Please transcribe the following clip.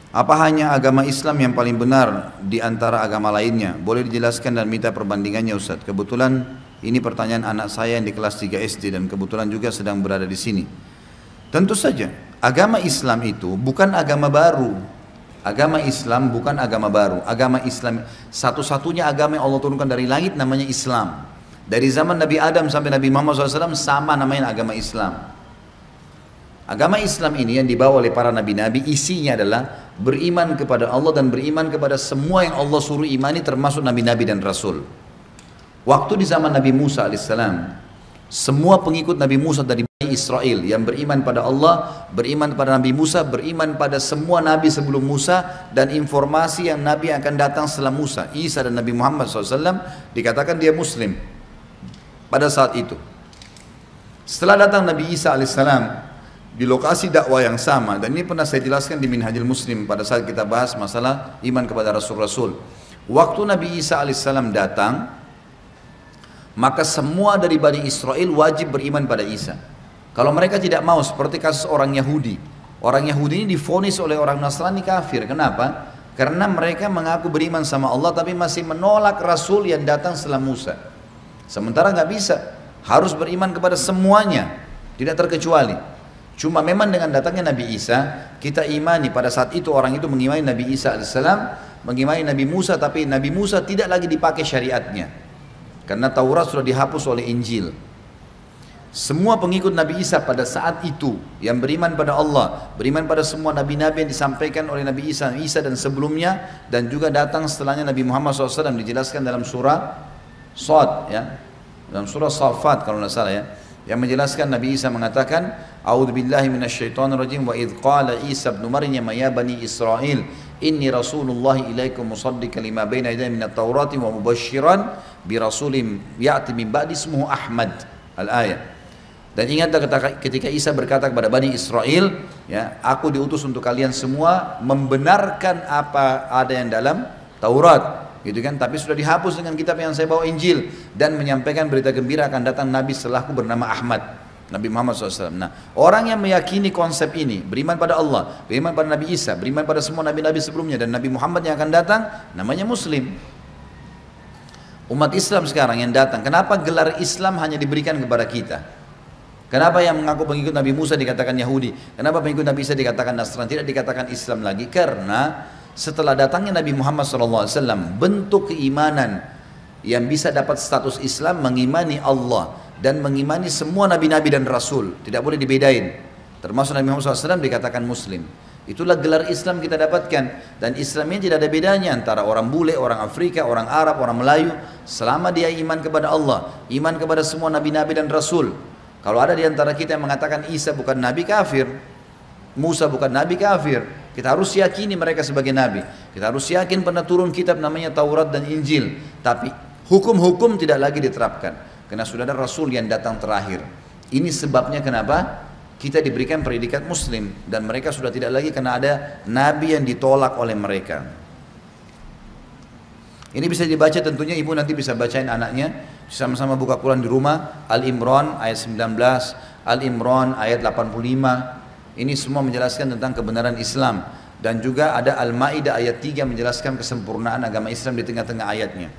Apa hanya agama Islam yang paling benar di antara agama lainnya? Boleh dijelaskan dan minta perbandingannya Ustaz. Kebetulan ini pertanyaan anak saya yang di kelas 3 SD dan kebetulan juga sedang berada di sini. Tentu saja, agama Islam itu bukan agama baru. Agama Islam bukan agama baru. Agama Islam satu-satunya agama yang Allah turunkan dari langit namanya Islam. Dari zaman Nabi Adam sampai Nabi Muhammad SAW sama namanya agama Islam. Agama Islam ini yang dibawa oleh para nabi-nabi isinya adalah beriman kepada Allah dan beriman kepada semua yang Allah suruh imani termasuk nabi-nabi dan rasul. Waktu di zaman Nabi Musa alaihissalam, semua pengikut Nabi Musa dari Bani Israel yang beriman pada Allah, beriman pada Nabi Musa, beriman pada semua nabi sebelum Musa dan informasi yang nabi akan datang setelah Musa, Isa dan Nabi Muhammad SAW dikatakan dia muslim pada saat itu. Setelah datang Nabi Isa alaihissalam di lokasi dakwah yang sama, dan ini pernah saya jelaskan di Minhajul Muslim pada saat kita bahas masalah iman kepada Rasul-Rasul. Waktu Nabi Isa alaihissalam datang, maka semua dari Bani Israel wajib beriman pada Isa. Kalau mereka tidak mau, seperti kasus orang Yahudi. Orang Yahudi ini divonis oleh orang Nasrani kafir. Kenapa? Karena mereka mengaku beriman sama Allah tapi masih menolak Rasul yang datang setelah Musa. Sementara nggak bisa, harus beriman kepada semuanya, tidak terkecuali. Cuma memang dengan datangnya Nabi Isa, kita imani pada saat itu orang itu mengimani Nabi Isa alaihissalam, mengimani Nabi Musa, tapi Nabi Musa tidak lagi dipakai syariatnya. Karena Taurat sudah dihapus oleh Injil. Semua pengikut Nabi Isa pada saat itu yang beriman pada Allah, beriman pada semua nabi-nabi yang disampaikan oleh Nabi Isa, dan sebelumnya, dan juga datang setelahnya Nabi Muhammad SAW, dijelaskan dalam surah Shad, ya, dalam surah Safat kalau tidak salah, ya, yang menjelaskan Nabi Isa mengatakan, A'udzubillahi minasyaitonirrajim wa idz qala Isa ibn Maryam ya bani Israil inni rasulullah ilaikum musaddiqan lima baina yadayya minat taurati wa mubasysyiran bi rasulin ya'ti min ba'di ismuhu Ahmad al-ayat. Dan ingatlah ketika Isa berkata kepada Bani Israel, ya, aku diutus untuk kalian semua membenarkan apa ada yang dalam Taurat, gitu kan, tapi sudah dihapus dengan kitab yang saya bawa, Injil, dan menyampaikan berita gembira akan datang Nabi setelahku bernama Ahmad, Nabi Muhammad SAW. Nah, orang yang meyakini konsep ini, beriman pada Allah, beriman pada Nabi Isa, beriman pada semua nabi-nabi sebelumnya dan Nabi Muhammad yang akan datang, namanya Muslim. Umat Islam sekarang yang datang, kenapa gelar Islam hanya diberikan kepada kita? Kenapa yang mengaku pengikut Nabi Musa dikatakan Yahudi? Kenapa pengikut Nabi Isa dikatakan Nasrani? Tidak dikatakan Islam lagi? Karena setelah datangnya Nabi Muhammad SAW, bentuk keimanan yang bisa dapat status Islam mengimani Allah dan mengimani semua nabi-nabi dan rasul, tidak boleh dibedain. Termasuk Nabi Muhammad SAW dikatakan Muslim. Itulah gelar Islam kita dapatkan, dan Islam ini tidak ada bedanya antara orang bule, orang Afrika, orang Arab, orang Melayu, selama dia iman kepada Allah, iman kepada semua nabi-nabi dan rasul. Kalau ada di antara kita yang mengatakan Isa bukan nabi, kafir. Musa bukan nabi, kafir. Kita harus yakini mereka sebagai nabi. Kita harus yakin pernah turun kitab namanya Taurat dan Injil. Tapi hukum-hukum tidak lagi diterapkan. Karena sudah ada Rasul yang datang terakhir. Ini sebabnya kenapa kita diberikan predikat Muslim. Dan mereka sudah tidak lagi karena ada nabi yang ditolak oleh mereka. Ini bisa dibaca, tentunya ibu nanti bisa bacain anaknya. Sama-sama buka Quran di rumah. Al-Imran ayat 19, Al-Imran ayat 85. Ini semua menjelaskan tentang kebenaran Islam. Dan juga ada Al-Ma'idah ayat 3 menjelaskan kesempurnaan agama Islam di tengah-tengah ayatnya.